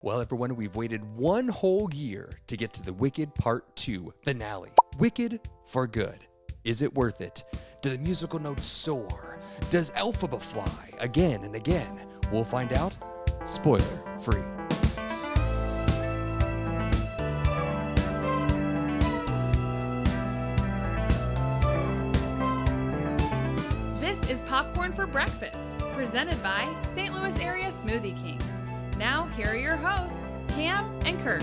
Well, everyone, we've waited one whole year to get to the Wicked Part 2 finale. Wicked for good. Is it worth it? Do the musical notes soar? Does Elphaba fly again and again? We'll find out. Spoiler free. This is Popcorn for Breakfast, presented by St. Louis Area Smoothie Kings. Now, here are your hosts, Cam and Kurt.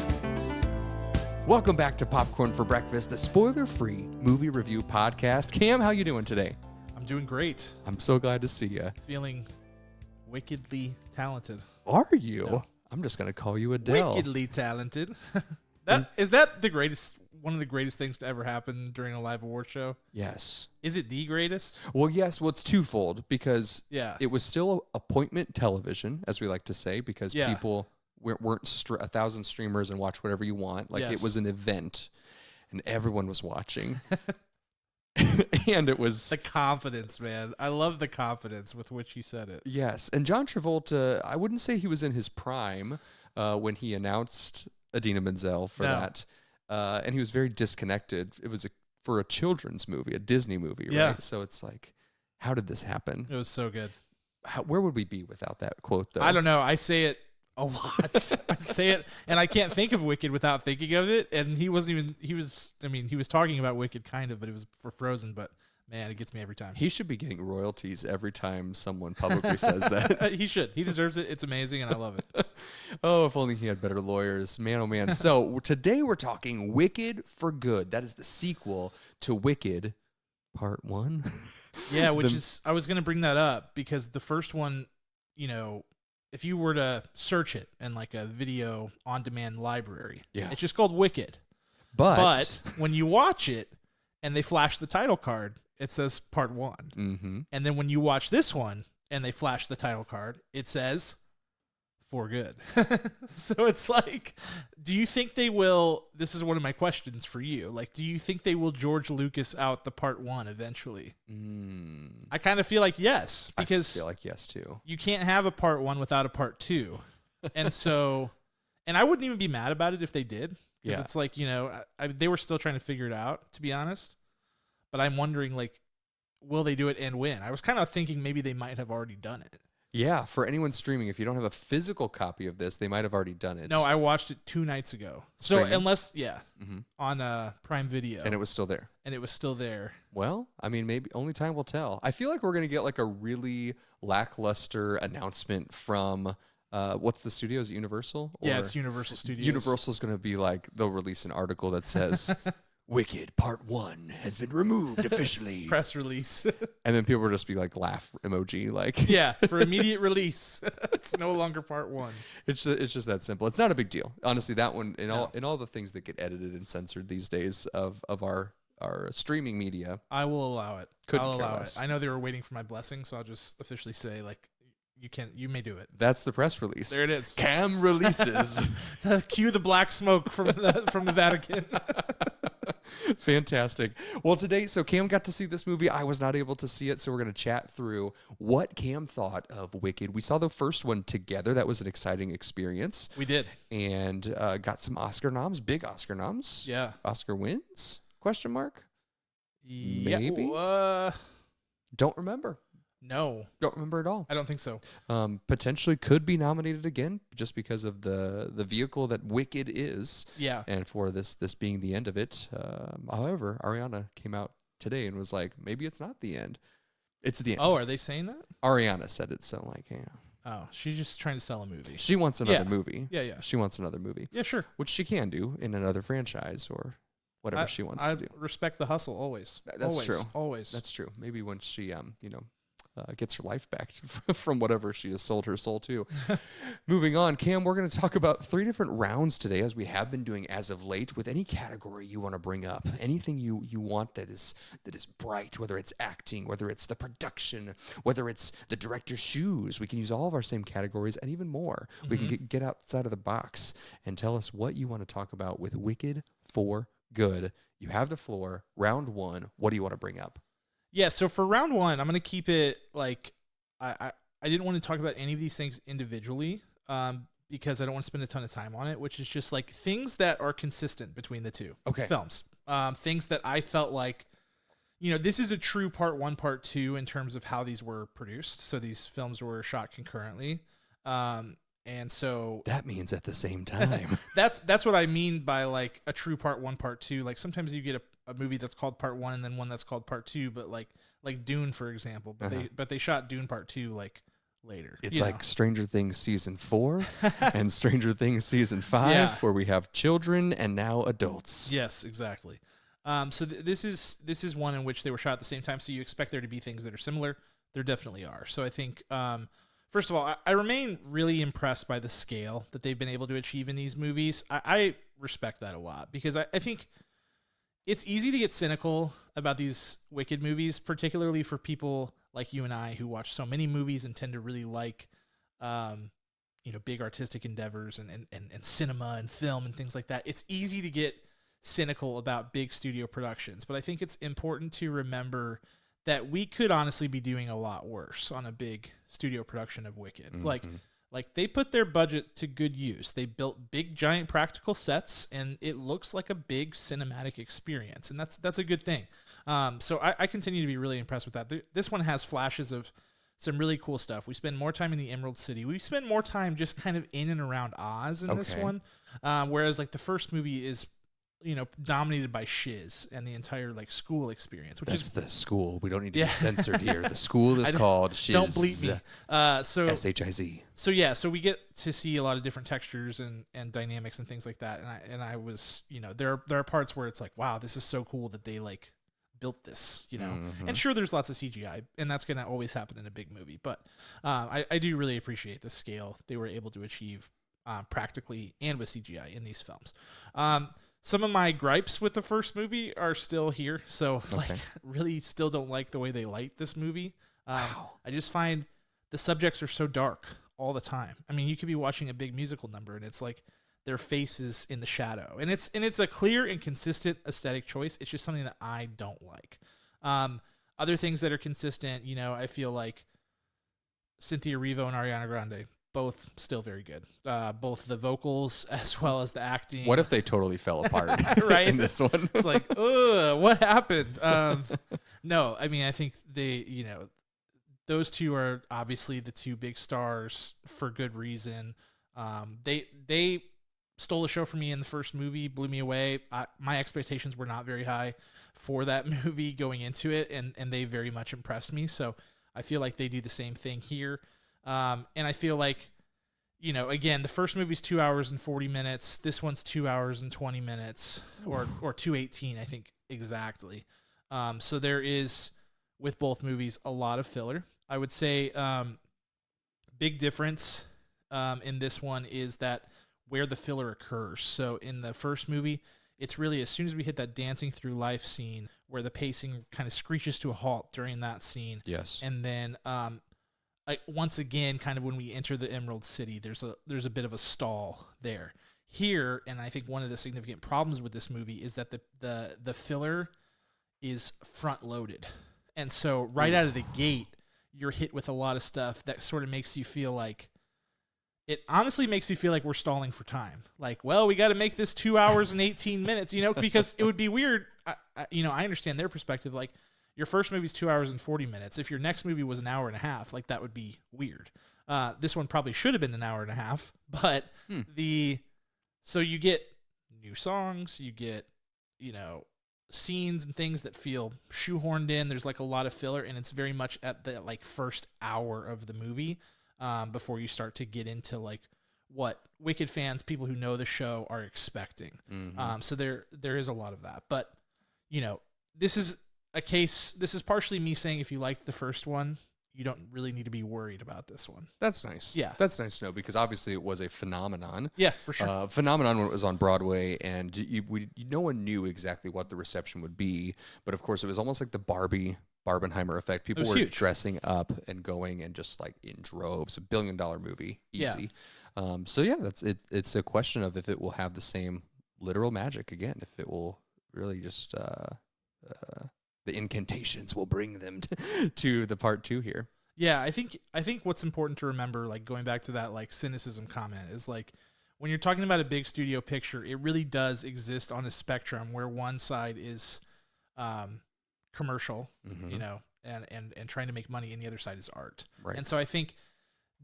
Welcome back to Popcorn for Breakfast, the spoiler-free movie review podcast. Cam, how you doing today? I'm doing great. I'm so glad to see you. Feeling wickedly talented. Are you? No. I'm just going to call you Adele. Wickedly talented. Is that the greatest, one of the greatest things to ever happen during a live award show? Yes. Is it the greatest? Well, yes. Well, it's twofold because Yeah. it was still appointment television, as we like to say, because Yeah. people weren't 1,000 streamers and watch whatever you want. Like, Yes. it was an event, and everyone was watching. And it was... The confidence, man. I love the confidence with which he said it. Yes. And John Travolta, I wouldn't say he was in his prime when he announced Idina Menzel for that. And he was very disconnected. It was for a children's movie, a Disney movie, Yeah. right? So it's like, how did this happen? It was so good. Where would we be without that quote, though? I don't know. I say it a lot. I say it, and I can't think of Wicked without thinking of it. And he wasn't even, he was talking about Wicked kind of, but it was for Frozen. But man, it gets me every time. He should be getting royalties every time someone publicly says that. He should. He deserves it. It's amazing, and I love it. Oh, if only he had better lawyers. Man, oh, man. So today we're talking Wicked for Good. That is the sequel to Wicked Part 1. Yeah, I was going to bring that up because the first one, you know, if you were to search it in like a video on-demand library, Yeah. it's just called Wicked. But when you watch it and they flash the title card, it says Part 1. Mm-hmm. And then when you watch this one and they flash the title card, it says For Good. So it's like, do you think they will, this is one of my questions for you, like, do you think they will George Lucas out the Part 1 eventually? I kind of feel like yes, because I feel like yes, too. you can't have a Part 1 without a Part 2. And so, and I wouldn't even be mad about it if they did. Because it's like, you know, they were still trying to figure it out, to be honest. But I'm wondering, like, will they do it and when? I was kind of thinking maybe they might have already done it. Yeah, for anyone streaming, if you don't have a physical copy of this, they might have already done it. No, I watched it 2 nights ago. So Streaming? unless, Mm-hmm. on Prime Video. And it was still there. And it was still there. Well, I mean, maybe only time will tell. I feel like we're going to get like a really lackluster announcement from, what's the studio? Is it Universal? Yeah, it's Universal Studios. Universal's going to be like, they'll release an article that says, Wicked Part 1 has been removed officially. Press release. And then people will just be like, laugh emoji. Like, Yeah, for immediate release. It's no longer Part 1. It's just that simple. It's not a big deal. Honestly, that one, in all the things that get edited and censored these days of our streaming media. I will allow it. Couldn't I'll care allow less. it. I know they were waiting for my blessing, so I'll just officially say, like, you may do it. That's the press release. There it is. Cam releases. Cue the black smoke from the Vatican. Fantastic. Well, today, so Cam got to see this movie. I was not able to see it, so we're going to chat through what Cam thought of Wicked. We saw the first one together. That was an exciting experience. We did. And got some Oscar noms, big Oscar noms. Yeah. Oscar wins? Question mark? Yeah. Maybe? Don't remember. No. Don't remember at all. I don't think so. Potentially could be nominated again just because of the vehicle that Wicked is. Yeah. And for this being the end of it. However, Ariana came out today and was like, maybe it's not the end. It's the end. Oh, are they saying that? Ariana said it, so like, yeah. Oh, she's just trying to sell a movie. She wants another movie. Yeah, yeah. She wants another movie. Yeah, sure. Which she can do in another franchise or whatever she wants to do. I respect the hustle always. That's true. Always. That's true. Maybe when she, gets her life back from whatever she has sold her soul to. Moving on, Cam, we're going to talk about 3 different rounds today, as we have been doing as of late, with any category you want to bring up, anything you want that is bright, whether it's acting, whether it's the production, whether it's the director's shoes. We can use all of our same categories and even more. Mm-hmm. We can get outside of the box and tell us what you want to talk about with Wicked for Good. You have the floor. Round 1. What do you want to bring up? Yeah, so for round 1, I'm going to keep it like I didn't want to talk about any of these things individually because I don't want to spend a ton of time on it, which is just like things that are consistent between the two films. Things that I felt like, this is a true part 1, part 2 in terms of how these were produced. So these films were shot concurrently. And so that means at the same time. that's what I mean by like a true part 1, part 2. Like sometimes you get a movie that's called part 1 and then one that's called part 2, but like Dune, for example, but they shot Dune part 2 like later. It's like Stranger Things season 4 and Stranger Things season 5, where we have children and now adults. Yes, exactly. So this is one in which they were shot at the same time. So you expect there to be things that are similar. There definitely are. So I think, first of all, I remain really impressed by the scale that they've been able to achieve in these movies. I respect that a lot because I think it's easy to get cynical about these Wicked movies, particularly for people like you and I who watch so many movies and tend to really like, big artistic endeavors and cinema and film and things like that. It's easy to get cynical about big studio productions, but I think it's important to remember that we could honestly be doing a lot worse on a big studio production of Wicked. Mm-hmm. Like they put their budget to good use. They built big, giant practical sets, and it looks like a big cinematic experience, and that's a good thing. So I continue to be really impressed with that. This one has flashes of some really cool stuff. We spend more time in the Emerald City. We spend more time just kind of in and around Oz in this one, whereas like the first movie is dominated by shiz and the entire like school experience, which is the school. We don't need to be censored here. The school is called shiz. Don't bleep me. So SHIZ. So we get to see a lot of different textures and dynamics and things like that. And I was, there are parts where it's like, wow, this is so cool that they like built this, And sure, there's lots of CGI, and that's going to always happen in a big movie. But I do really appreciate the scale they were able to achieve practically and with CGI in these films. Some of my gripes with the first movie are still here. So really still don't like the way they light this movie. Wow. I just find the subjects are so dark all the time. I mean, you could be watching a big musical number and it's like their faces in the shadow. And it's a clear and consistent aesthetic choice. It's just something that I don't like. Other things that are consistent, I feel like Cynthia Erivo and Ariana Grande, both still very good. Both the vocals as well as the acting. What if they totally fell apart right? in this one? It's like, what happened? No, I mean, I think they, those two are obviously the two big stars for good reason. They stole the show for me in the first movie, blew me away. My expectations were not very high for that movie going into it, and they very much impressed me. So I feel like they do the same thing here. And I feel like, again, the first movie's 2 hours and 40 minutes. This one's 2 hours and 20 minutes, or 2:18, I think exactly. So there is, with both movies, a lot of filler. I would say big difference in this one is that where the filler occurs. So in the first movie, it's really as soon as we hit that dancing through life scene where the pacing kind of screeches to a halt during that scene. Yes. And then once again, kind of when we enter the Emerald City, there's a bit of a stall there. Here, and I think one of the significant problems with this movie is that the filler is front loaded. And so right out of the gate, you're hit with a lot of stuff that sort of makes you feel like, it honestly makes you feel like we're stalling for time. Like, well, we got to make this 2 hours and 18 minutes, because it would be weird. I understand their perspective. Like, your first movie's 2 hours and 40 minutes. If your next movie was an hour and a half, like that would be weird. This one probably should have been an hour and a half, but so you get new songs, you get, scenes and things that feel shoehorned in. There's like a lot of filler, and it's very much at the like first hour of the movie before you start to get into like what Wicked fans, people who know the show, are expecting. Mm-hmm. So there is a lot of that, but this is a case. This is partially me saying if you liked the first one, you don't really need to be worried about this one. That's nice. Yeah. That's nice to know, because obviously it was a phenomenon. Yeah, for sure. Phenomenon when it was on Broadway, and no one knew exactly what the reception would be. But of course, it was almost like the Barbenheimer effect. People were huge. Dressing up and going and just like in droves. $1 billion movie. Easy. Yeah. So yeah, that's it. It's a question of if it will have the same literal magic again, if it will really just the incantations will bring them to the part 2 here. Yeah, I think what's important to remember, like going back to that like cynicism comment, is like when you're talking about a big studio picture, it really does exist on a spectrum where one side is commercial, you know, and trying to make money, and the other side is art. Right. And so I think,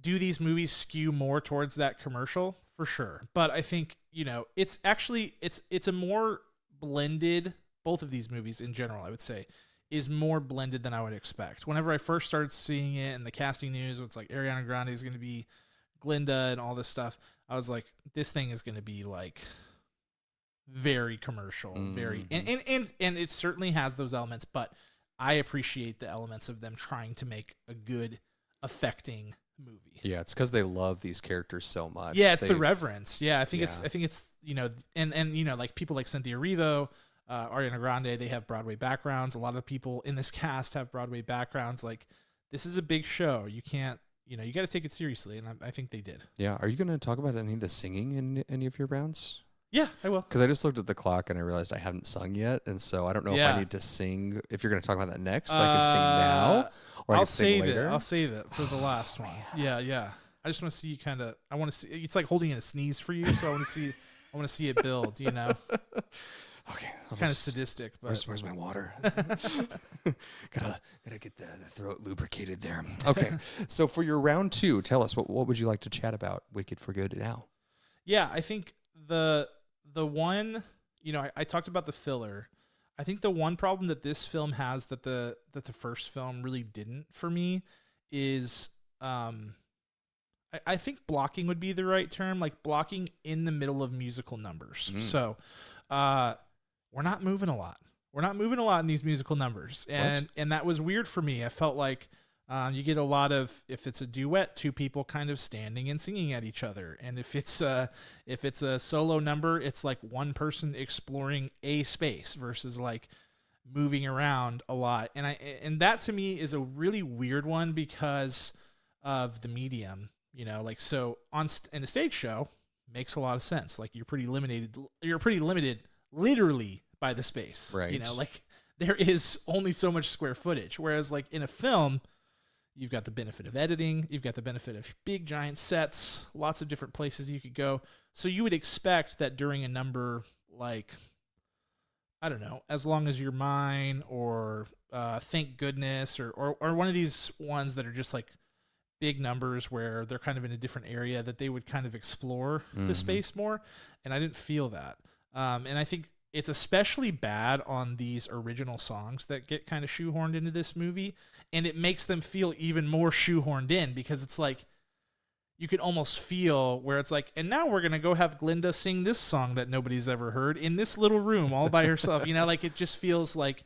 do these movies skew more towards that commercial? For sure. But I think, you know, it's actually it's a more blended, both of these movies in general, I would say, is more blended than I would expect. Whenever I first started seeing it and the casting news, it's like Ariana Grande is going to be Glinda and all this stuff, I was like, this thing is going to be like very commercial, very, and it certainly has those elements, but I appreciate the elements of them trying to make a good, affecting movie. Yeah, it's because they love these characters so much. Yeah, it's the reverence. Yeah, I think it's you know, and you know, like people like Cynthia Erivo, Ariana Grande, they have Broadway backgrounds. A lot of people in this cast have Broadway backgrounds. Like, this is a big show. You can't, you know, you got to take it seriously, and I think they did. Yeah. Are you going to talk about any of the singing in any of your rounds? Yeah, I will. Because I just looked at the clock and I realized I haven't sung yet, and so I don't know if I need to sing. If you're going to talk about that next, I can sing now, or I can sing later. I'll save it for the last one. Yeah. I just want to see you kind of. I want to see. It's like holding in a sneeze for you, so I want to see. I want to see it build. You know. Okay, it's kind of sadistic, but where's my water? gotta get the throat lubricated there. Okay, so for your round 2, tell us what would you like to chat about? Wicked for Good now. Yeah, I think the one, you know, I talked about the filler. I think the one problem that this film has that the first film really didn't for me is I think blocking would be the right term, like blocking in the middle of musical numbers. So we're not moving a lot. We're not moving a lot in these musical numbers. And that was weird for me. I felt like you get a lot of, if it's a duet, 2 people kind of standing and singing at each other. And if it's a solo number, it's like one person exploring a space versus like moving around a lot. And that to me is a really weird one because of the medium, you know, like, so in a stage show makes a lot of sense. Like you're pretty limited literally by the space, right? You know, like there is only so much square footage. Whereas like in a film, you've got the benefit of editing, you've got the benefit of big giant sets, lots of different places you could go. So you would expect that during a number like, I don't know, As Long As You're Mine or Thank Goodness or one of these ones that are just like big numbers where they're kind of in a different area, that they would kind of explore the space more. And I didn't feel that. And I think it's especially bad on these original songs that get kind of shoehorned into this movie. And it makes them feel even more shoehorned in because it's like, you can almost feel where it's like, and now we're going to go have Glinda sing this song that nobody's ever heard in this little room all by herself. You know, like it just feels like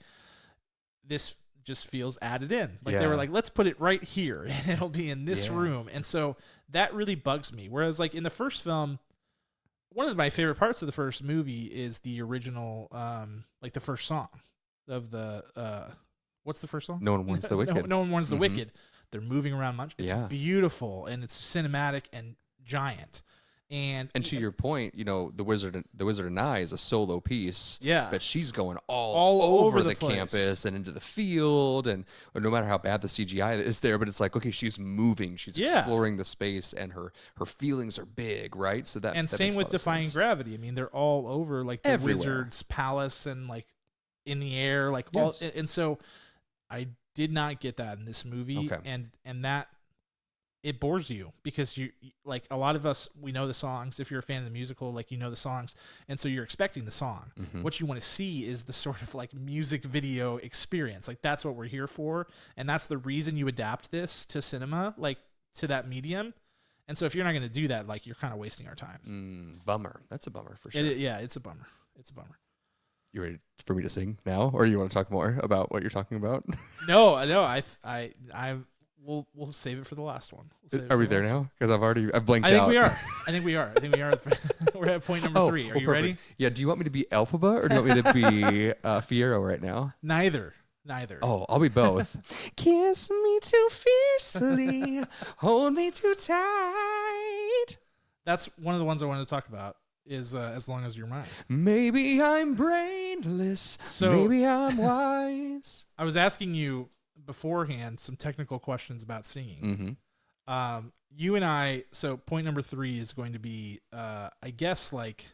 this just feels added in. Like they were like, let's put it right here and it'll be in this room. And so that really bugs me. Whereas like in the first film, one of my favorite parts of the first movie is the original, like the first song of the, what's the first song? No One Warns the Wicked. No One Warns the Wicked. They're moving around much. It's beautiful and it's cinematic and giant. And to your point, you know, the Wizard and I is a solo piece. Yeah, but she's going all over the campus and into the field, and no matter how bad the CGI is there, but it's like, okay, she's moving, she's exploring the space, and her feelings are big, right? So that same with Defying Gravity. I mean, they're all over, like the everywhere. Wizard's palace and like in the air, like all. And so I did not get that in this movie, and that. It bores you because you like a lot of us, we know the songs. If you're a fan of the musical, like you know the songs. And so you're expecting the song. What you want to see is the sort of like music video experience. Like that's what we're here for. And that's the reason you adapt this to cinema, like to that medium. And so if you're not going to do that, like you're kind of wasting our time. Bummer. That's a bummer for sure. It's a bummer. It's a bummer. You ready for me to sing now? Or you want to talk more about what you're talking about? No, We'll save it for the last one. Are we there now? Because I've blanked out. I think we are. We're at point number 3. Are you ready? Yeah. Do you want me to be Elphaba or do you want me to be Fiero right now? Neither. Oh, I'll be both. Kiss me too fiercely, hold me too tight. That's one of the ones I wanted to talk about. Is As Long As You're Mine. Maybe I'm brainless. So maybe I'm wise. I was asking you beforehand some technical questions about singing. Mm-hmm. You and I. So point number 3 is going to be, I guess, like,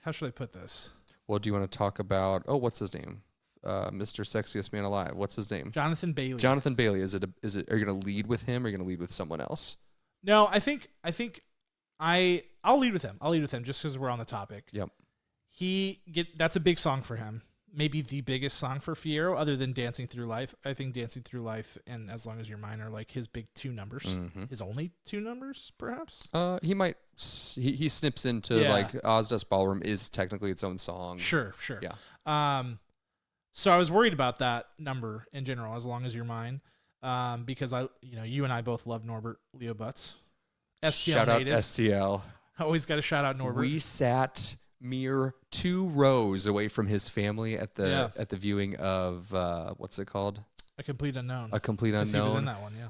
how should I put this? Well, do you want to talk about? Oh, what's his name? Mr. Sexiest Man Alive. What's his name? Jonathan Bailey. Jonathan Bailey. Is it? Are you going to lead with him? Or are you going to lead with someone else? No, I think I'll lead with him. I'll lead with him just because we're on the topic. Yep. That's a big song for him. Maybe the biggest song for Fierro, other than Dancing Through Life. I think Dancing Through Life and As Long As You're Mine are like his big 2 numbers. Mm-hmm. His only 2 numbers, perhaps. He might. He snips into like Ozdust Ballroom is technically its own song. Sure. Yeah. So I was worried about that number in general, As Long As You're Mine, because you and I both love Norbert Leo Butz. STL Shout native. out STL. I always got to shout out Norbert. We sat mere 2 rows away from his family at the viewing of what's it called? A Complete Unknown. A Complete Unknown. He was in that one, yeah.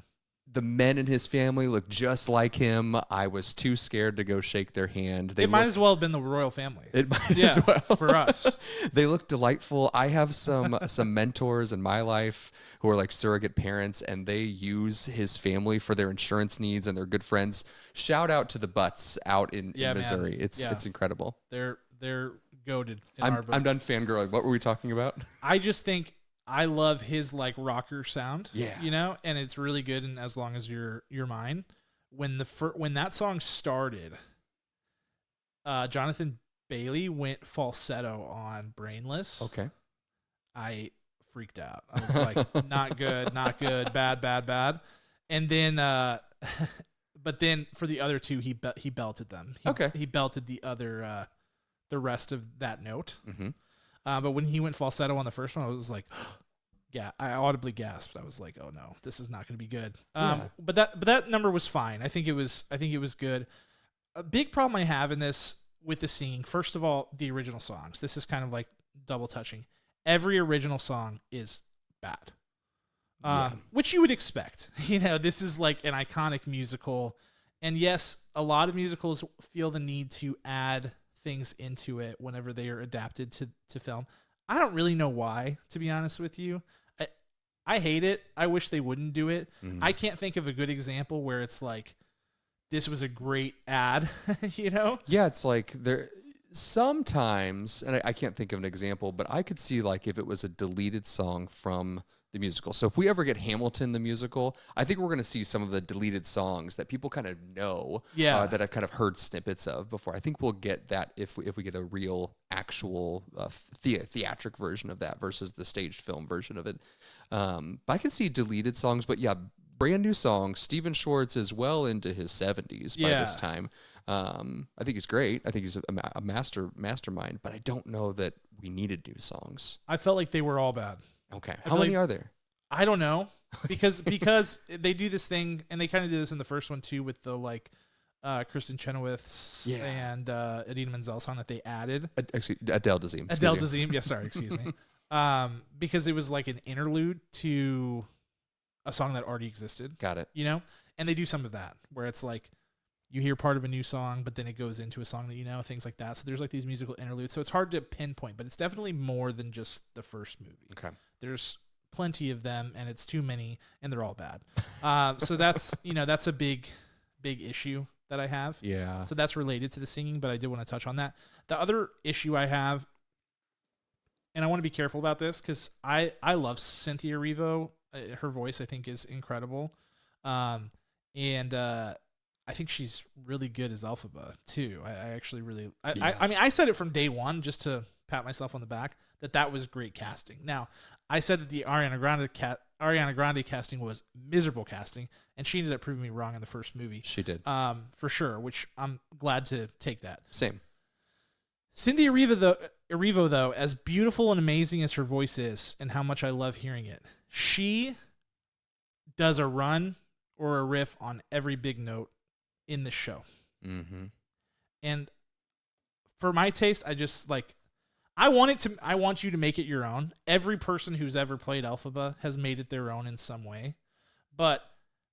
The men in his family look just like him. I was too scared to go shake their hand. It might as well have been the royal family. It might as well. For us. They look delightful. I have some mentors in my life who are like surrogate parents, and they use his family for their insurance needs, and they're good friends. Shout out to the Butts out in Missouri. Man. It's incredible. They're goated. I'm done fangirling. What were we talking about? I just think I love his like rocker sound. Yeah. And it's really good. And As Long As You're Mine, when that song started, Jonathan Bailey went falsetto on Brainless. Okay. I freaked out. I was like, not good, bad. And then, but then for the other 2, he belted them. He belted the rest of that note. Mm-hmm. But when he went falsetto on the first one, I was like, yeah, I audibly gasped. I was like, oh no, this is not going to be good. But that number was fine. I think it was good. A big problem I have in this with the singing, first of all, the original songs. This is kind of like double touching. Every original song is bad. Which you would expect. This is like an iconic musical. And yes, a lot of musicals feel the need to add things into it whenever they are adapted to film. I don't really know why, to be honest with you. I hate it. I wish they wouldn't do it. Mm-hmm. I can't think of a good example where it's like, this was a great ad, Yeah, it's like there sometimes, and I can't think of an example, but I could see like if it was a deleted song from the musical. So if we ever get Hamilton the musical, I think we're going to see some of the deleted songs that people kind of know, that I've kind of heard snippets of before. I think we'll get that if we get a real actual theatric version of that versus the staged film version of it. But I can see deleted songs, but yeah, brand new song. Steven Schwartz is well into his 70s by this time. I think he's great. I think he's a mastermind, but I don't know that we needed new songs. I felt like they were all bad. Okay. How many are there? I don't know. Because they do this thing, and they kind of did this in the first one too with the like Kristen Chenoweth's and Idina Menzel song that they added. Adele Dazeem. Adele Dazeem. Yeah, sorry, excuse me. Because it was like an interlude to a song that already existed. Got it. And they do some of that where it's like you hear part of a new song, but then it goes into a song that things like that. So there's like these musical interludes. So it's hard to pinpoint, but it's definitely more than just the first movie. Okay. There's plenty of them, and it's too many, and they're all bad. So that's that's a big issue that I have. Yeah. So that's related to the singing, but I did want to touch on that. The other issue I have, and I want to be careful about this because I love Cynthia Erivo. Her voice I think is incredible, and I think she's really good as Elphaba too. I actually really I mean I said it from day one just to pat myself on the back that was great casting. Now I said that the Ariana Grande casting was miserable casting, and she ended up proving me wrong in the first movie. She did, for sure. Which I'm glad to take that. Same. Cynthia Erivo though, as beautiful and amazing as her voice is, and how much I love hearing it, she does a run or a riff on every big note in the show. Mm-hmm. And for my taste, I just like, I want you to make it your own. Every person who's ever played Elphaba has made it their own in some way. But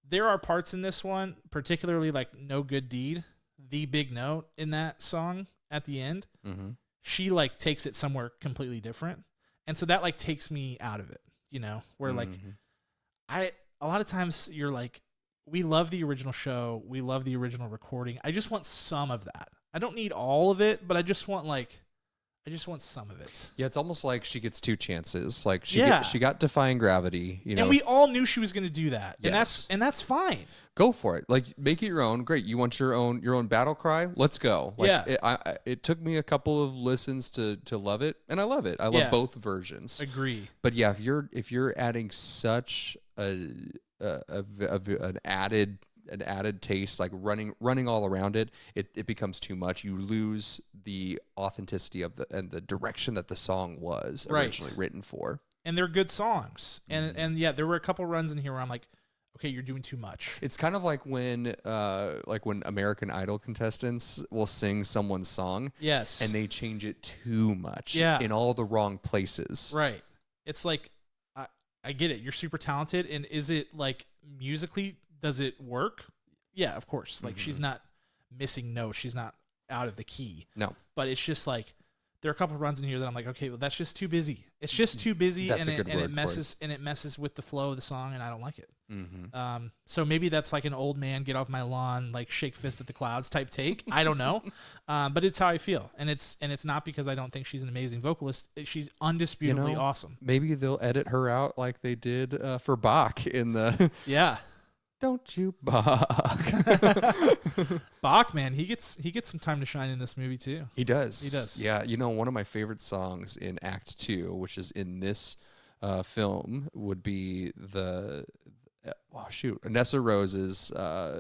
there are parts in this one, particularly like No Good Deed, the big note in that song at the end. Mm-hmm. She like takes it somewhere completely different. And so that like takes me out of it. where like a lot of times you're like, we love the original show, we love the original recording. I just want some of that. I don't need all of it, but I just want some of it. Yeah, it's almost like she gets two chances. Like she got Defying Gravity, And we all knew she was going to do that. Yes. And that's fine. Go for it. Like, make it your own. Great. You want your own battle cry? Let's go. Like, it took me a couple of listens to love it, and I love it. I love both versions. Agree. But yeah, if you're adding such an added taste, like running all around it becomes too much. You lose the authenticity of the direction that the song was originally written for. And they're good songs. And yeah, there were a couple runs in here where I'm like, okay, you're doing too much. It's kind of like when American Idol contestants will sing someone's song, yes, and they change it too much, in all the wrong places. Right. It's like, I get it. You're super talented, and is it like musically? Does it work? Yeah, of course. Like she's not missing notes. She's not out of the key. No. But it's just like, there are a couple of runs in here that I'm like, okay, well, that's just too busy. It's just too busy, and it messes with the flow of the song, and I don't like it. So maybe that's like an old man, get off my lawn, like shake fist at the clouds type take. I don't know, but it's how I feel, and it's not because I don't think she's an amazing vocalist. She's undisputably awesome. Maybe they'll edit her out like they did for Bach in the Don't you Bach? Bach, man, he gets some time to shine in this movie too. He does. Yeah, one of my favorite songs in Act 2, which is in this film, would be Nessa Rose's.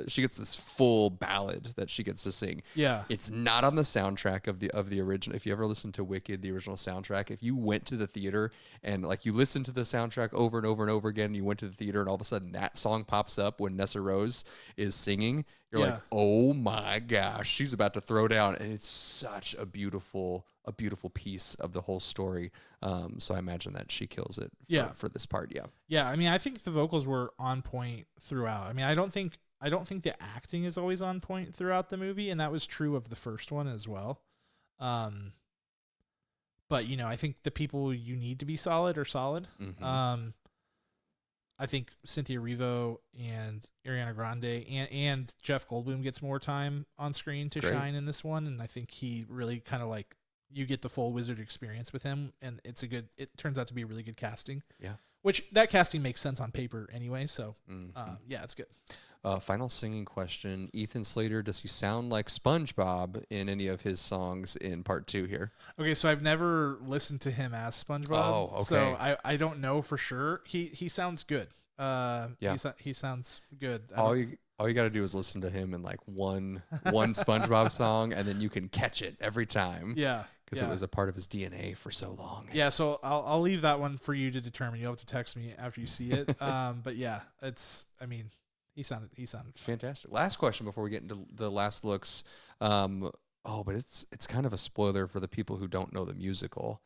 She gets this full ballad that she gets to sing. Yeah, it's not on the soundtrack of the original. If you ever listen to Wicked, the original soundtrack, if you went to the theater and like you listened to the soundtrack over and over and over again, you went to the theater and all of a sudden that song pops up when Nessa Rose is singing, you're like, oh my gosh, she's about to throw down, and it's such a beautiful piece of the whole story. So I imagine that she kills it for this part. Yeah. I mean, I think the vocals were on point throughout. I mean, I don't think the acting is always on point throughout the movie, and that was true of the first one as well. But I think the people you need to be solid are solid. I think Cynthia Erivo and Ariana Grande and Jeff Goldblum gets more time on screen to shine in this one, and I think he really kind of like, you get the full Wizard experience with him, and it turns out to be a really good casting. Yeah. Which that casting makes sense on paper anyway, so it's good. Final singing question. Ethan Slater, does he sound like SpongeBob in any of his songs in part 2 here? Okay, so I've never listened to him as SpongeBob. Oh, okay. So I don't know for sure. He sounds good. He sounds good. All you got to do is listen to him in like one SpongeBob song, and then you can catch it every time. Yeah. Because it was a part of his DNA for so long. Yeah, so I'll leave that one for you to determine. You'll have to text me after you see it. But yeah, he sounded fantastic. Last question before we get into the last looks. But it's kind of a spoiler for the people who don't know the musical.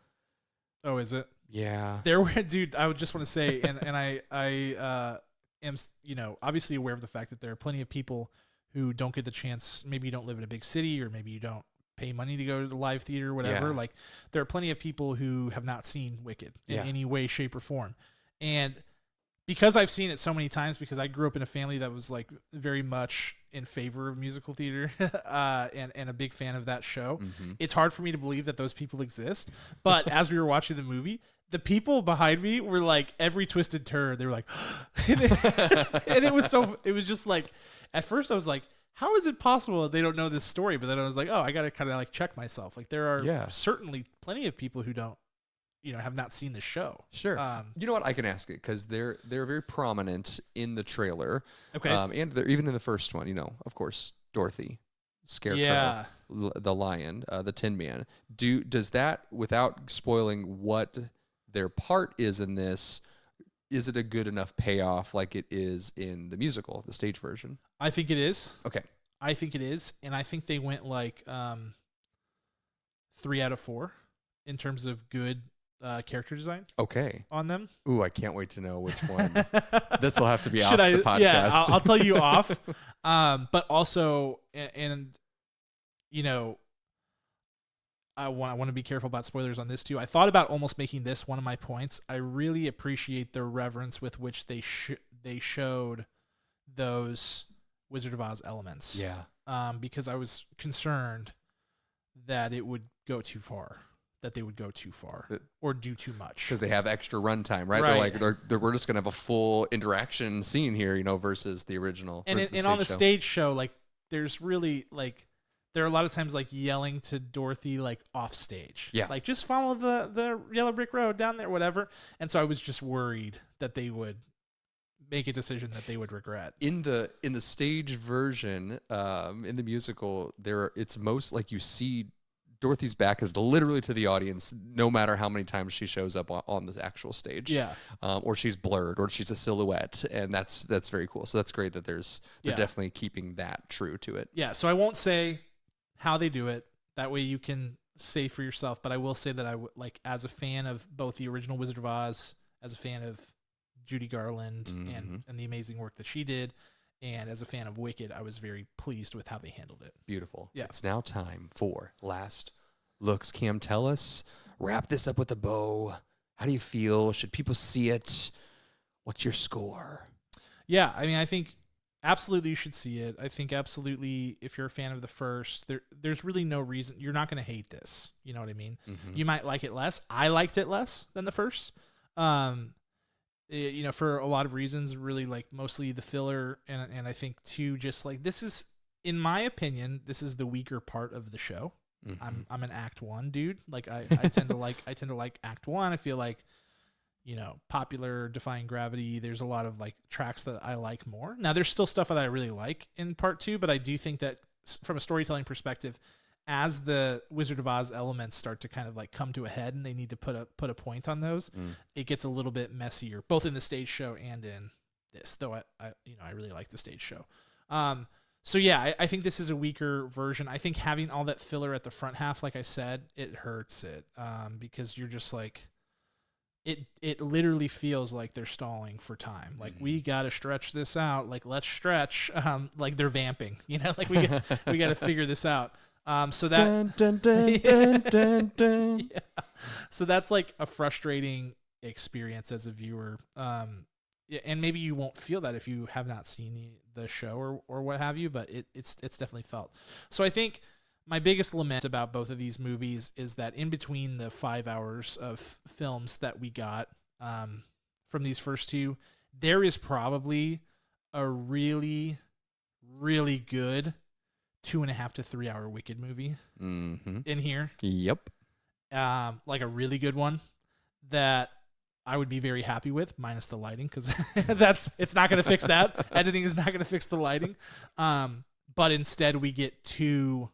Oh, is it? Yeah. Dude, I would just want to say, and I am obviously aware of the fact that there are plenty of people who don't get the chance. Maybe you don't live in a big city, or maybe you don't pay money to go to the live theater or whatever. Like, there are plenty of people who have not seen Wicked in any way, shape, or form. And because I've seen it so many times, because I grew up in a family that was like very much in favor of musical theater and a big fan of that show, it's hard for me to believe that those people exist. But as we were watching the movie, the people behind me were like, every twisted turn, they were like, and it was just like, at first I was like, how is it possible that they don't know this story? But then I was like, oh, I got to kind of like check myself. Like, there are certainly plenty of people who don't, have not seen the show. Sure. You know what? I can ask it because they're very prominent in the trailer. Okay. And they're even in the first one, of course, Dorothy, Scarecrow, the lion, the Tin Man. Does that, without spoiling what their part is in this, is it a good enough payoff like it is in the musical, the stage version? I think it is. Okay. I think it is. And I think they went like 3 out of 4 in terms of good character design. Okay. On them. Ooh, I can't wait to know which one. This will have to be off the podcast. Yeah, I'll tell you off. But also, and I want to be careful about spoilers on this too. I thought about almost making this one of my points. I really appreciate the reverence with which they showed those Wizard of Oz elements. Yeah. Because I was concerned that it would go too far. That they would go too far or do too much because they have extra runtime, right? Right. They're like, we're just gonna have a full interaction scene here, you know, versus the original. And on the stage show, like, there's really like there are a lot of times like yelling to Dorothy like off stage, like just follow the yellow brick road down there, whatever. And so I was just worried that they would make a decision that they would regret. In the stage version, in the musical, it's most like you see Dorothy's back is literally to the audience, no matter how many times she shows up on this actual stage. Yeah. Or she's blurred, or she's a silhouette, and that's very cool. So that's great that they're definitely keeping that true to it. Yeah. So I won't say how they do it. That way you can say for yourself. But I will say that I would like, as a fan of both the original Wizard of Oz, as a fan of Judy Garland and the amazing work that she did, and as a fan of Wicked, I was very pleased with how they handled it. Beautiful. Yeah. It's now time for last looks. Cam, tell us, wrap this up with a bow. How do you feel? Should people see it? What's your score? Yeah, I mean, I think absolutely you should see it. I think absolutely if you're a fan of the first, there's really no reason. You're not going to hate this. You know what I mean? Mm-hmm. You might like it less. I liked it less than the first. You know, for a lot of reasons, really like mostly the filler. And I think too, just like this is, in my opinion, this is the weaker part of the show. Mm-hmm. I'm an Act 1 dude. Like I tend to like Act 1. I feel like, you know, Popular, Defying Gravity, there's a lot of like tracks that I like more. Now there's still stuff that I really like in part 2, but I do think that from a storytelling perspective, as the Wizard of Oz elements start to kind of like come to a head and they need to put a point on those, it gets a little bit messier, both in the stage show and in this, though I really like the stage show. So yeah, I think this is a weaker version. I think having all that filler at the front half, like I said, it hurts it, because you're just like, it literally feels like they're stalling for time. Like, we got to stretch this out. Like, let's stretch. Like they're vamping, you know, like we got to figure this out. So that, dun, dun, dun, dun, dun, dun. Yeah. So that's like a frustrating experience as a viewer. And maybe you won't feel that if you have not seen the show or what have you, but it's definitely felt. So I think my biggest lament about both of these movies is that in between the 5 hours of films that we got from these first two, there is probably a really, really good 2.5 to 3 hour Wicked movie in here. Yep. Like a really good one that I would be very happy with, minus the lighting, because it's not going to fix that. Editing is not going to fix the lighting. But instead we get two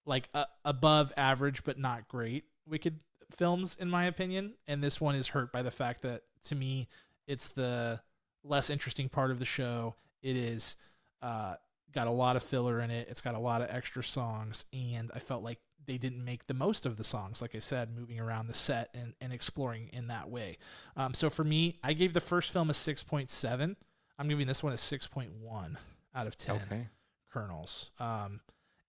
like above average but not great Wicked films, in my opinion. And this one is hurt by the fact that, to me, it's the less interesting part of the show. It is got a lot of filler in it. It's got a lot of extra songs, and I felt like they didn't make the most of the songs, like I said, moving around the set and exploring in that way. So for me, I gave the first film a 6.7. I'm giving this one a 6.1 out of 10 kernels.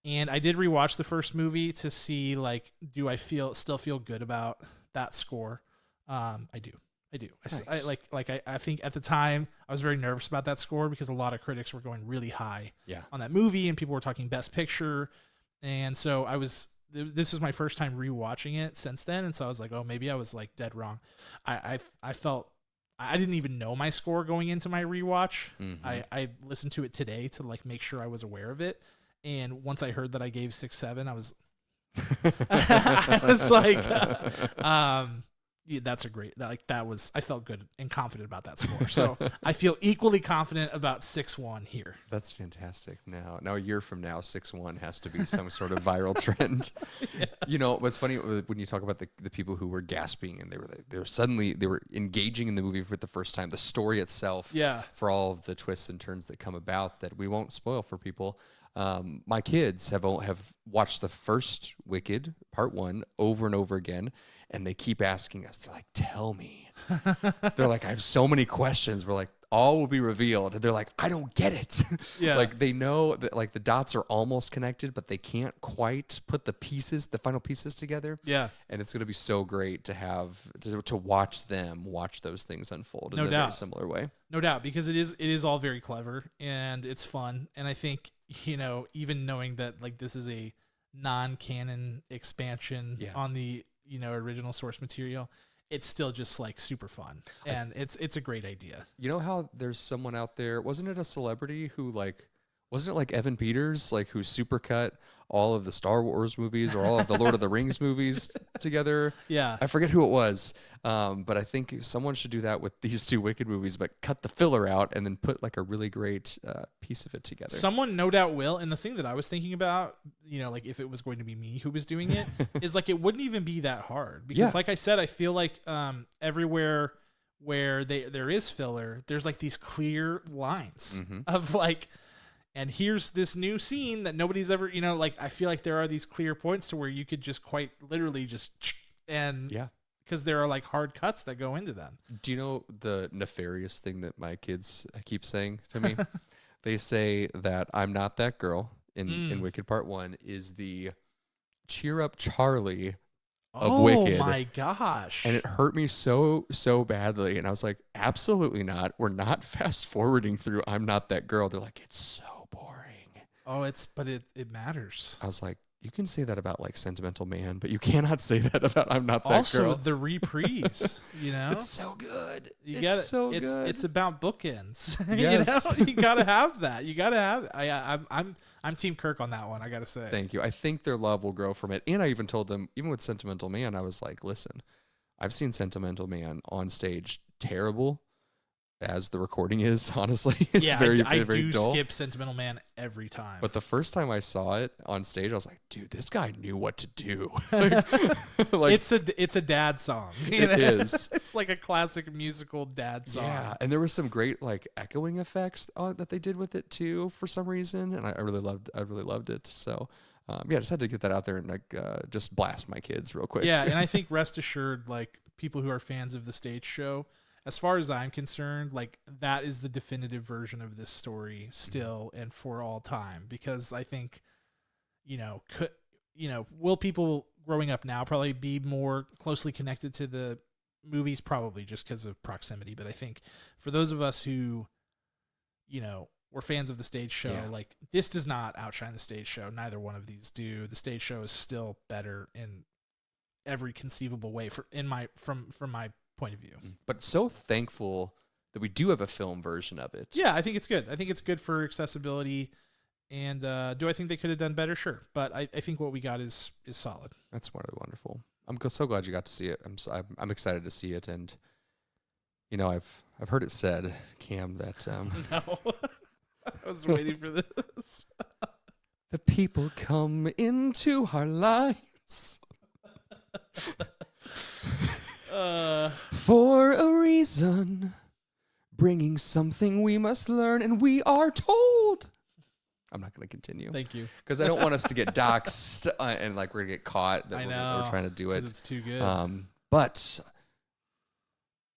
And I did rewatch the first movie to see, like, do I still feel good about that score? I do. Nice. I think at the time I was very nervous about that score because a lot of critics were going really high on that movie, and people were talking Best Picture. And so this was my first time rewatching it since then. And so I was like, oh, maybe I was like dead wrong. I felt I didn't even know my score going into my rewatch. I listened to it today to like make sure I was aware of it. And once I heard that I gave 6.7, I was, I was like, yeah, that's a great, I felt good and confident about that score. So I feel equally confident about 6.1 here. That's fantastic. Now a year from now, 6.1 has to be some sort of viral trend. Yeah. You know, what's funny when you talk about the people who were gasping and they were engaging in the movie for the first time, the story itself, for all of the twists and turns that come about that we won't spoil for people. My kids have watched the first Wicked Part 1 over and over again, and they keep asking us. They're like, "Tell me." They're like, "I have so many questions." We're like, all will be revealed. And they're like, I don't get it. Yeah. Like they know that like the dots are almost connected, but they can't quite put the final pieces together. Yeah. And it's going to be so great to watch them watch those things unfold in No a doubt. very similar way. No doubt, because it is all very clever and it's fun. And I think, even knowing that like this is a non-canon expansion on the, original source material, it's still just like super fun. And it's a great idea. You know how there's someone out there, wasn't it a celebrity who wasn't it like Evan Peters, like who supercut all of the Star Wars movies or all of the Lord of the Rings movies together? Yeah. I forget who it was. But I think someone should do that with these two Wicked movies, but cut the filler out and then put like a really great piece of it together. Someone no doubt will. And the thing that I was thinking about, like if it was going to be me who was doing it, is like it wouldn't even be that hard. Because like I said, I feel like everywhere where there is filler, there's like these clear lines of like, and here's this new scene that nobody's ever, like I feel like there are these clear points to where you could just quite literally just and because there are like hard cuts that go into them. Do you know the nefarious thing that my kids keep saying to me? They say that I'm not that girl in Wicked Part 1 is the cheer up Charlie of Wicked. Oh my gosh. And it hurt me so badly. And I was like, absolutely not. We're not fast forwarding through I'm not that girl. They're like, it's so boring. Oh, but it matters. I was like, you can say that about like Sentimental Man, but you cannot say that about I'm not that girl. Also, the reprise, It's so good. It's so good. It's about bookends. Yes. You gotta have that. You gotta have it. I'm Team Kirk on that one, I gotta say. Thank you. I think their love will grow from it. And I even told them, even with Sentimental Man, I was like, listen, I've seen Sentimental Man on stage terrible as the recording is, honestly. It's I do dull. skip Sentimental Man every time. But the first time I saw it on stage, I was like, dude, this guy knew what to do. like, it's a dad song. It is. It's like a classic musical dad song. Yeah, and there were some great like echoing effects that they did with it too for some reason, and I really loved it. So just had to get that out there and like just blast my kids real quick. Yeah, and I think rest assured, like people who are fans of the stage show, as far as I'm concerned, like that is the definitive version of this story still and for all time. Because I think, will people growing up now probably be more closely connected to the movies? Probably just because of proximity. But I think for those of us who, were fans of the stage show, like this does not outshine the stage show. Neither one of these do. The stage show is still better in every conceivable way from my point of view. But so thankful that we do have a film version of it. Yeah, I think it's good. I think it's good for accessibility. And do I think they could have done better? Sure. But I think what we got is solid. That's really wonderful. I'm so glad you got to see it. I'm excited to see it. And, I've heard it said, Cam, that... No. I was waiting for this. The people come into our lives for a reason, bringing something we must learn, and we are told. I'm not going to continue. Thank you. Because I don't want us to get doxxed and like we're going to get caught that we're trying to do it. It's too good. But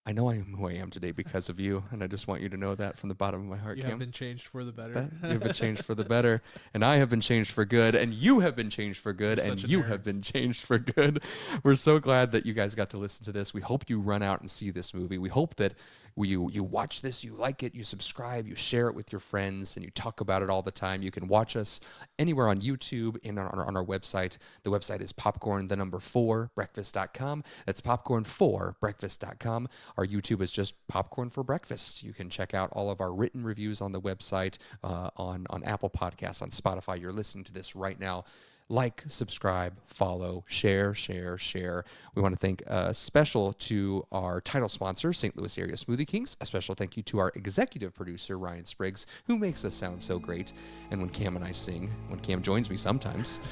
I know I am who I am today because of you, and I just want you to know that from the bottom of my heart, You Cam. have been changed for the better. You have been changed for the better, and I have been changed for good, and you have been changed for good, You're and such a you nerd. have been changed for good. We're so glad that you guys got to listen to this. We hope you run out and see this movie. We hope that you watch this, you like it, you subscribe, you share it with your friends, and you talk about it all the time. You can watch us anywhere on YouTube and on our website. The website is popcorn4breakfast.com. That's popcorn4breakfast.com. Our YouTube is just Popcorn for Breakfast. You can check out all of our written reviews on the website, on Apple Podcasts, on Spotify. You're listening to this right now. Like, subscribe, follow, share. We want to thank special to our title sponsor, St. Louis Area Smoothie Kings. A special thank you to our executive producer, Ryan Spriggs, who makes us sound so great. And when Cam and I sing, when Cam joins me sometimes,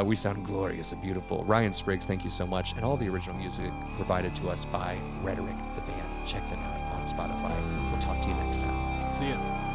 we sound glorious and beautiful. Ryan Spriggs, thank you so much. And all the original music provided to us by Rhetoric, the band. Check them out on Spotify. We'll talk to you next time. See ya.